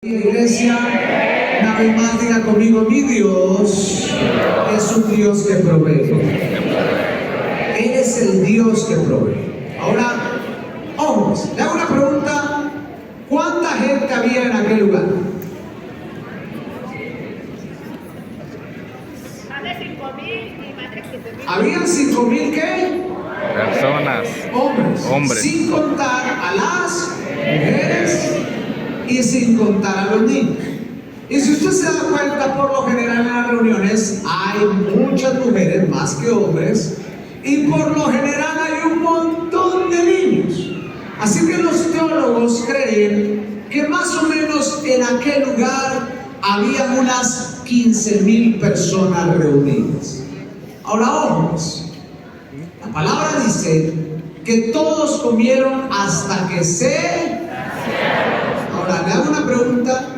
Iglesia, una vez más diga conmigo, mi Dios es un Dios que provee. Él es el Dios que provee. Ahora, hombres, le hago una pregunta: ¿cuánta gente había en aquel lugar? Más de 5,000 y más de 15,000. ¿Habían 5,000 qué? Personas. Hombres. Sin contar a las mujeres y sin contar a los niños. Y si usted se da cuenta, por lo general en las reuniones hay muchas mujeres más que hombres, y por lo general hay un montón de niños. Así que los teólogos creen que más o menos en aquel lugar había unas 15,000 personas reunidas. Ahora, ojos, la palabra dice que todos comieron hasta que se... Ahora, le hago una pregunta: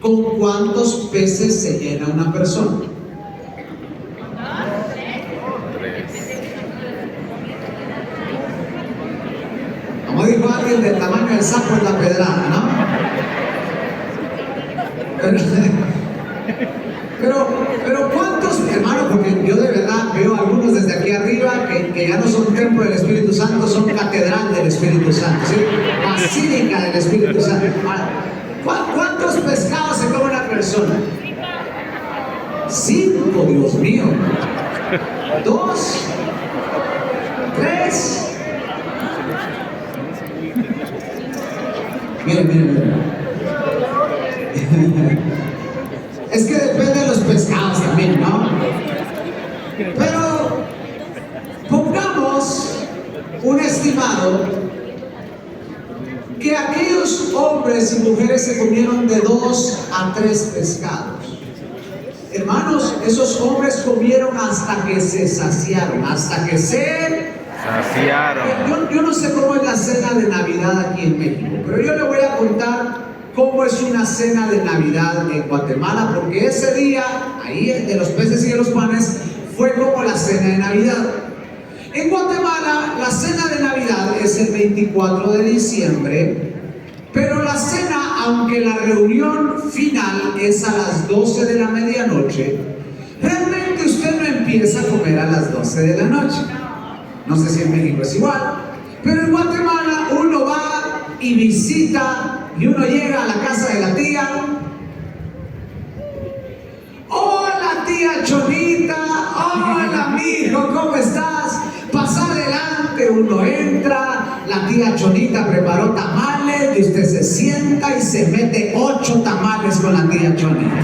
¿con cuántos peces se llena una persona? Como dijo alguien, del tamaño del saco es la pedrada, ¿no? Pero ¿cuántos, hermano? Porque yo de verdad veo a algunos desde aquí arriba que ya no son templo del Espíritu Santo, son catedral del Espíritu Santo, ¿sí? Basílica del Espíritu Santo. ¿Cuántos pescados se come una persona? 5, Dios mío. 2, 3. Miren. Es que depende de los pescados también, ¿no? Pero pongamos un estimado que aquellos hombres y mujeres se comieron de 2 a 3 pescados. Hermanos, esos hombres comieron hasta que se saciaron, hasta que se saciaron. Yo no sé cómo es la cena de Navidad aquí en México, pero yo le voy a contar cómo es una cena de Navidad en Guatemala, porque ese día, ahí de los peces y de los panes, fue como la cena de Navidad. En Guatemala, la cena de Navidad es el 24 de diciembre, pero la cena, aunque la reunión final es a las 12 de la medianoche, realmente usted no empieza a comer a las 12 de la noche. No sé si en México es igual, pero en Guatemala uno va y visita, y uno llega a la casa de la tía. Hola, tía Chonita. Hola, mijo, ¿cómo estás? Pasa adelante. Uno entra, la tía Chonita preparó tamales y usted se sienta y se mete 8 tamales con la tía Chonita.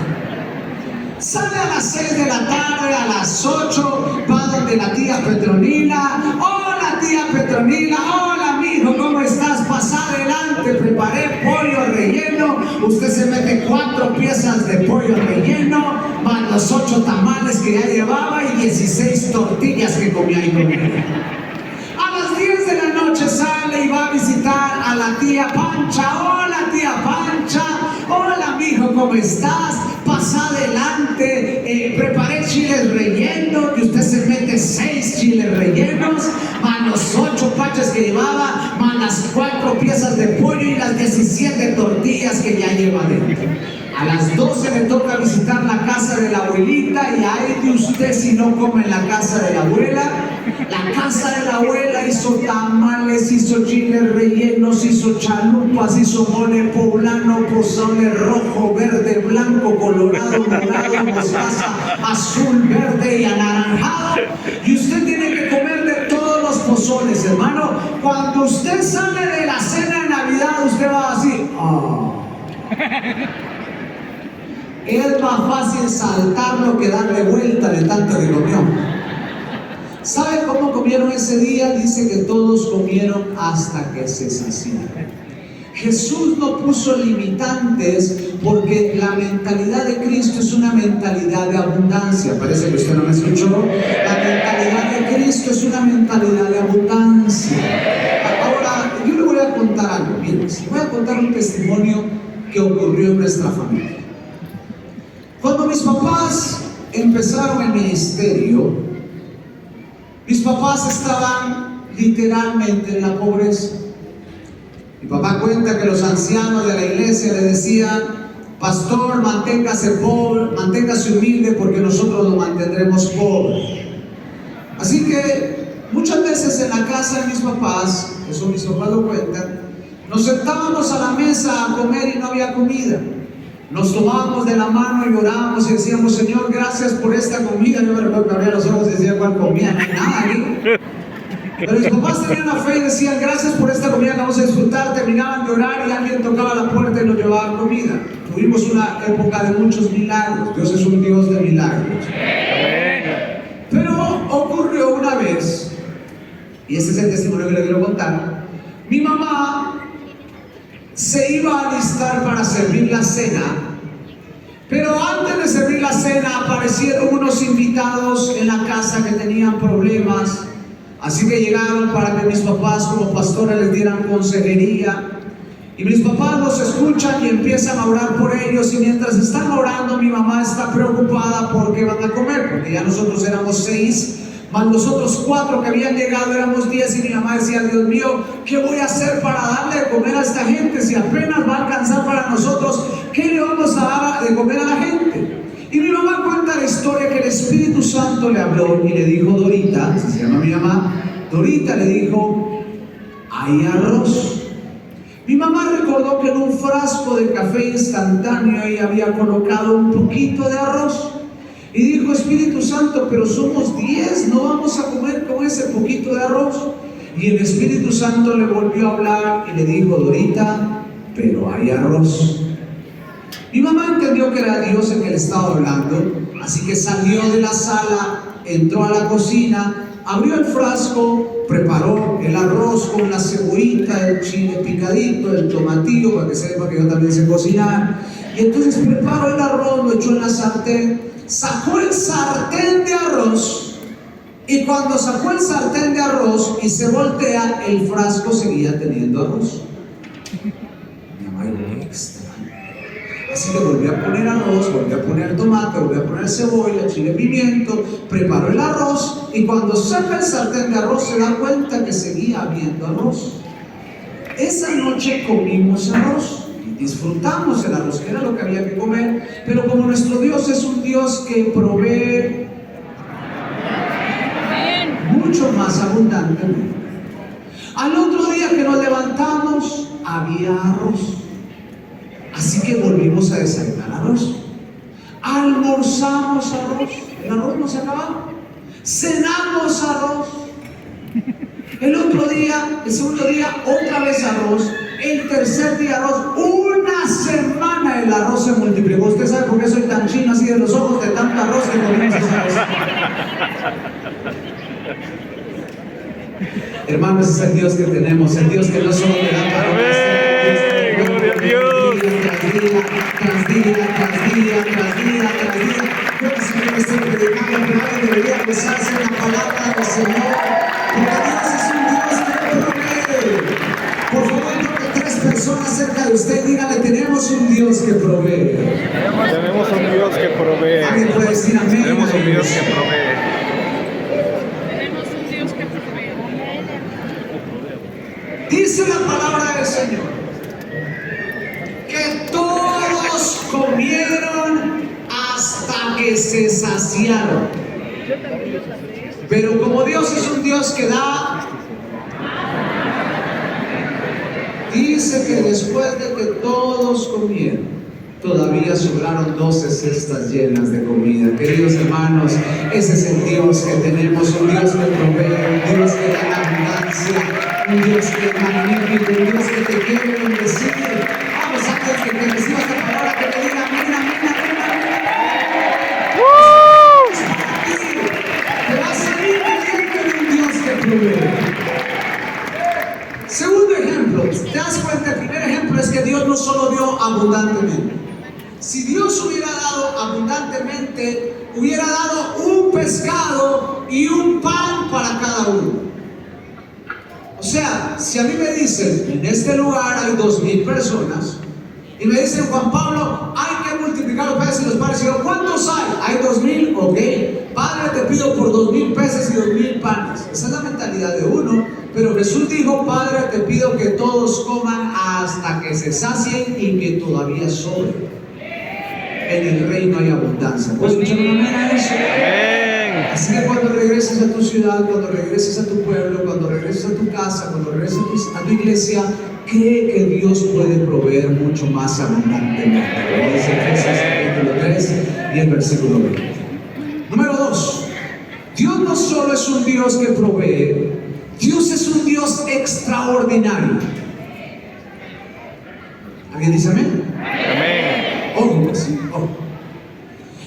Sale a las 6 de la tarde, a las 8 va donde la tía Petronila. Hola, tía Petronila. Hola, mijo, ¿cómo estás? Pasa adelante, preparé pollo relleno. Usted se mete 4 piezas de pollo relleno, más los 8 tamales que ya llevaba y 16 tortillas que comía ahí conmigo. A las 10 de la noche sale y va a visitar a la tía Pancha. Hola, tía Pancha. Hola, mijo, ¿cómo estás? Pasa adelante, preparé chiles rellenos y usted se mete 6 chiles rellenos, más los 8 paches que llevaba, más las 4 piezas de pollo y las 17 tortillas que ya lleva dentro. A las 12 le toca visitar la casa de la abuelita, y ay de usted si no come en la casa de la abuela. La casa de la abuela hizo tamales, hizo chiles rellenos, hizo chalupas, hizo mole poblano, pozole rojo, verde, blanco, colorado, morado, mostaza, azul, verde y anaranjado. Y usted tiene que comer de todos los pozoles, hermano. Cuando usted sale de la cena de Navidad, usted va así. Es más fácil saltarlo que darle vuelta de tanto que comió. ¿Sabe cómo comieron ese día? Dice que todos comieron hasta que se saciaron. Jesús no puso limitantes, porque la mentalidad de Cristo es una mentalidad de abundancia. Parece que usted no me escuchó. La mentalidad de Cristo es una mentalidad de abundancia. Ahora, yo le voy a contar algo. Miren, les voy a contar un testimonio que ocurrió en nuestra familia. Cuando mis papás empezaron el ministerio, mis papás estaban literalmente en la pobreza. Mi papá cuenta que los ancianos de la iglesia le decían: pastor, manténgase pobre, manténgase humilde, porque nosotros lo mantendremos pobre. Así que muchas veces en la casa de mis papás, eso mis papás lo cuentan, nos sentábamos a la mesa a comer y no había comida. Nos tomábamos de la mano y orábamos y decíamos: Señor, gracias por esta comida. Yo me recuerdo que abría los ojos y decía: ¿cuál comida? No hay nada aquí. Pero mis papás tenían la fe y decían: gracias por esta comida que vamos a disfrutar. Terminaban de orar y alguien tocaba la puerta y nos llevaba comida. Tuvimos una época de muchos milagros. Dios es un Dios de milagros. Pero ocurrió una vez, y este es el testimonio que le quiero contar. Mi mamá se iba a alistar para servir la cena, pero antes de servir la cena aparecieron unos invitados en la casa que tenían problemas. Así que llegaron para que mis papás como pastores les dieran consejería. Y mis papás los escuchan y empiezan a orar por ellos. Y mientras están orando, mi mamá está preocupada porque van a comer, porque ya nosotros éramos 6, más los otros 4 que habían llegado éramos 10. Y mi mamá decía: Dios mío, ¿qué voy a hacer para darle de comer a esta gente? Si apenas va a alcanzar para nosotros, ¿qué le vamos a dar de comer a la gente? Y mi mamá cuenta la historia que el Espíritu Santo le habló y le dijo: Dorita, se llama mi mamá, Dorita le dijo: hay arroz. Mi mamá recordó que en un frasco de café instantáneo ella había colocado un poquito de arroz. Y dijo: Espíritu Santo, pero somos 10, no vamos a comer con ese poquito de arroz. Y el Espíritu Santo le volvió a hablar y le dijo: Dorita, pero hay arroz. Mi mamá entendió que era Dios el que le estaba hablando, así que salió de la sala, entró a la cocina, abrió el frasco, preparó el arroz con la cebollita, el chile picadito, el tomatillo, para que sepa que yo también sé cocinar. Y entonces preparó el arroz, lo echó en la sartén, sacó el sartén de arroz, y cuando sacó el sartén de arroz y se voltea, el frasco seguía teniendo arroz. Mi mamá dijo: extraño. Así que volvió a poner arroz, volvió a poner tomate, volvió a poner cebolla, chile, pimiento, preparó el arroz, y cuando saca el sartén de arroz se da cuenta que seguía habiendo arroz. Esa noche comimos arroz y disfrutamos el arroz, que era lo que había que comer, pero como nuestro Dios es un Dios que provee mucho más abundantemente. Al otro día que nos levantamos, había arroz. Así que volvimos a desayunar arroz. Almorzamos arroz. El arroz no se acababa. Cenamos arroz. El otro día, el segundo día, otra vez arroz. El tercer día arroz. Una semana el arroz se multiplicó. Usted sabe por qué soy tan chino así de los ojos, de tanto arroz que comimos esa vez. Hermanos, es el Dios que tenemos, el Dios que no solo le da para ¡Gloria a Dios! Tras día. Yo no sé que estoy predicando, pero alguien debería empezarse en la palabra del Señor, porque Dios es un Dios que provee. Por favor, toque 3 personas cerca de usted, dígale: tenemos un Dios que provee. Tenemos un Dios que provee. Alguien puede decir amén. Tenemos un Dios que provee. Dice la palabra del Señor que todos comieron hasta que se saciaron. Pero como Dios es un Dios que da, dice que después de que todos comieron, todavía sobraron 12 cestas llenas de comida. Queridos hermanos, ese es el Dios que tenemos, un Dios que provee, un Dios que da abundancia, un Dios que es magnífico, un Dios que te quiere bendecir. Vamos, antes que te reciba esta palabra, que te diga: amén, amén, amén, amén. Es para ti. Te vas a ir creyendo en un Dios que provee. Segundo ejemplo, ¿te das cuenta? El primer ejemplo es que Dios no solo dio abundantemente. Si Dios hubiera dado abundantemente, hubiera dado un pescado y un pan para cada uno. O sea, si a mí me dicen: en este lugar hay 2,000 personas, y me dicen: Juan Pablo, hay que multiplicar los peces y los panes, y yo: ¿cuántos hay? Hay 2,000, ok. Padre, te pido por 2,000 peces y 2,000 panes. Esa es la mentalidad de uno, Pero Jesús dijo: Padre, te pido que todos coman hasta que se sacien y que todavía sobre. En el reino hay abundancia. ¿Puedes escuchar un amén a eso? Amén. Así que cuando regreses a tu ciudad, cuando regreses a tu pueblo, cuando regreses a tu casa, cuando regreses a tu iglesia, cree que Dios puede proveer mucho más abundantemente. Como dice Efesios capítulo 3 y el versículo 20. Número 2. Dios no solo es un Dios que provee, Dios es un Dios extraordinario. ¿Alguien dice amén? Amén. Ojo, pues, ojo.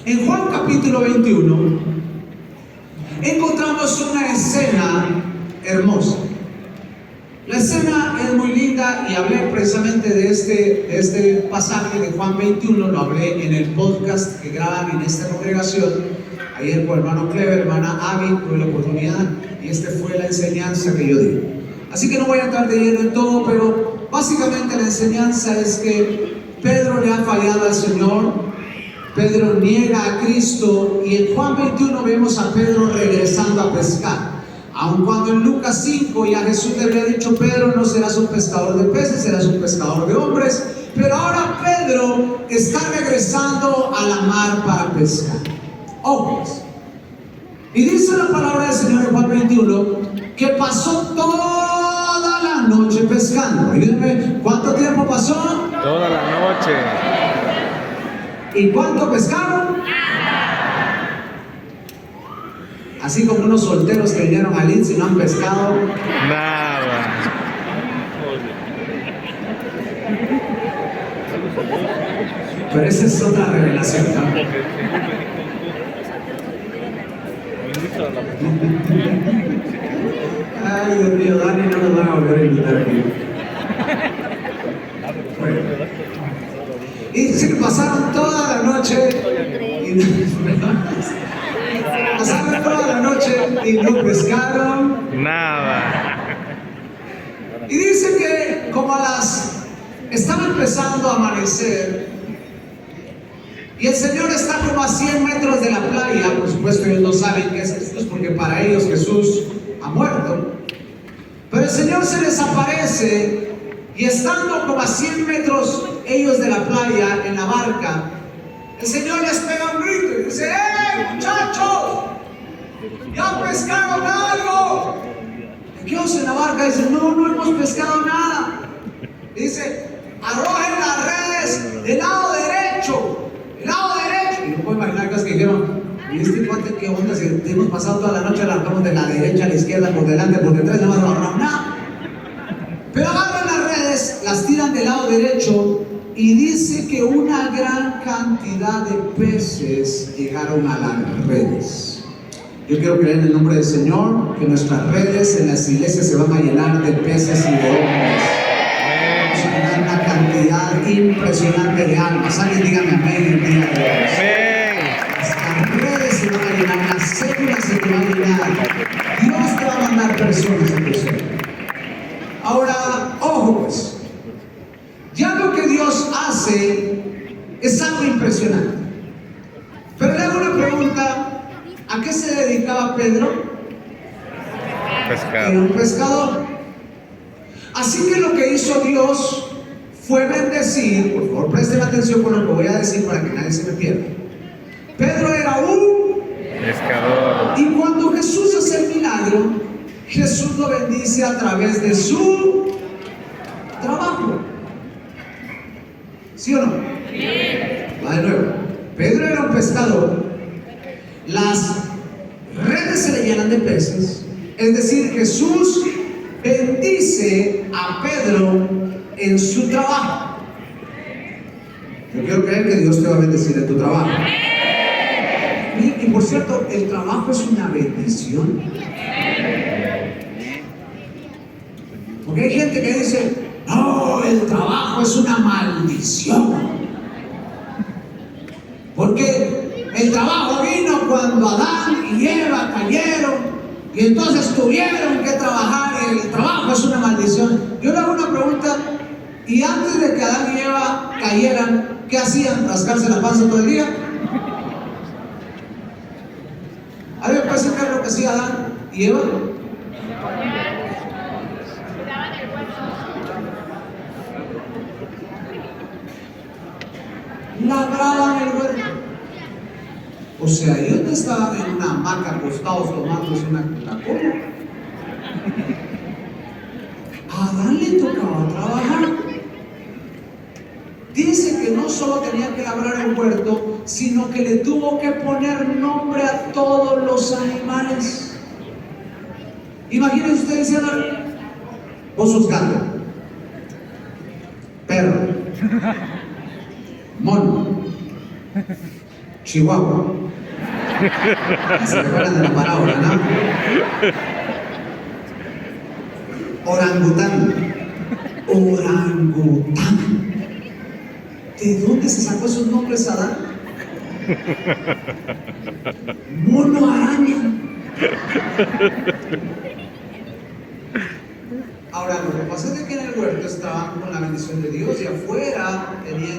En Juan capítulo 21 encontramos una escena hermosa. La escena es muy linda y hablé precisamente de este pasaje de Juan 21, lo hablé en el podcast que graban en esta congregación. Ayer con hermano Clever, hermana Abby, tuve la oportunidad y esta fue la enseñanza que yo di. Así que no voy a entrar de lleno en todo, pero básicamente la enseñanza es que Pedro le ha fallado al Señor, Pedro niega a Cristo y en Juan 21 vemos a Pedro regresando a pescar. Aun cuando en Lucas 5 ya Jesús le había dicho: Pedro, no serás un pescador de peces, serás un pescador de hombres. Pero ahora Pedro está regresando a la mar para pescar. Hombres. Y dice la palabra del Señor en Juan 21 que pasó toda la noche pescando. Ayúdenme, ¿cuánto tiempo pasó? Toda la noche. ¿Y cuánto pescaron? Así como unos solteros que vinieron al INSS y no han pescado. Nada. Pero esa es otra revelación también. Ay, Dios mío, Dani no nos va a volver a invitar aquí. Bueno. Y dice que pasaron toda la noche pasaron toda la noche y no pescaron Nada. y dice que como estaba empezando a amanecer y el Señor está como a 100 metros de la playa. Por supuesto ellos no saben qué es Jesús porque para ellos Jesús ha muerto, pero el Señor se les aparece y estando como a 100 metros ellos de la playa en la barca, el Señor les pega un grito y dice: ¡Hey, muchachos! ¿Ya pescaron algo? Aquellos en la barca dicen: no hemos pescado nada. Dice: arrojen las redes del lado derecho. El lado derecho. Y no puedo imaginar que dijeron: ¿y este cuate qué onda? Si hemos pasado toda la noche, alargamos de la derecha a la izquierda, por delante, por detrás, no hemos agarrado nada. Pero agarran las redes, las tiran del lado derecho y dice que una gran cantidad de peces llegaron a las redes. Yo quiero creer en el nombre del Señor que nuestras redes en las iglesias se van a llenar de peces y de hombres. Vamos a ganar una cantidad impresionante de almas. Alguien dígame amén el día de hoy. Amén. Las redes se van a llenar, las células se te van a llenar. Dios te va a mandar personas a tu célula. Ahora, ojo pues, ya lo que Dios hace es algo impresionante. Pero le hago una pregunta: ¿a qué se dedicaba Pedro? Pescado. Era un pescador. Así que lo que hizo Dios fue bendecir. Por favor, presten atención con lo que voy a decir para que nadie se me pierda. Pedro era un Pescador. y cuando Jesús hace el milagro, Jesús lo bendice a través de su trabajo. ¿Sí o no? Va de nuevo. Pedro era un pescador. Las redes se le llenan de peces. Es decir, Jesús bendice a Pedro en su trabajo. Yo quiero creer que Dios te va a bendecir en tu trabajo. Y por cierto, el trabajo es una bendición. Porque hay gente que dice: no, el trabajo es una maldición. Porque el trabajo vino cuando Adán y Eva cayeron y entonces tuvieron que trabajar y el trabajo es una maldición. Yo le hago una pregunta: ¿y antes de que Adán y Eva cayeran, qué hacían? ¿Rascarse la panza todo el día? ¿Alguien puede saber lo que hacía Adán y Eva? labraban el huerto. O sea, ellos no estaban en una hamaca acostados tomándose una Coca-Cola. A Adán le tocaba trabajar. Dice que no solo tenía que labrar el huerto, sino que le tuvo que poner nombre a todos los animales. Imagínense ustedes diciendo, vos sos gato, perro, mono, chihuahua. Se recuerdan de la parábola, ¿no? Orangután. Orangután. ¿De dónde se sacó esos nombres Adán? Mono araña. Ahora, lo que pasa es que en el huerto estaban con la bendición de Dios y afuera tenían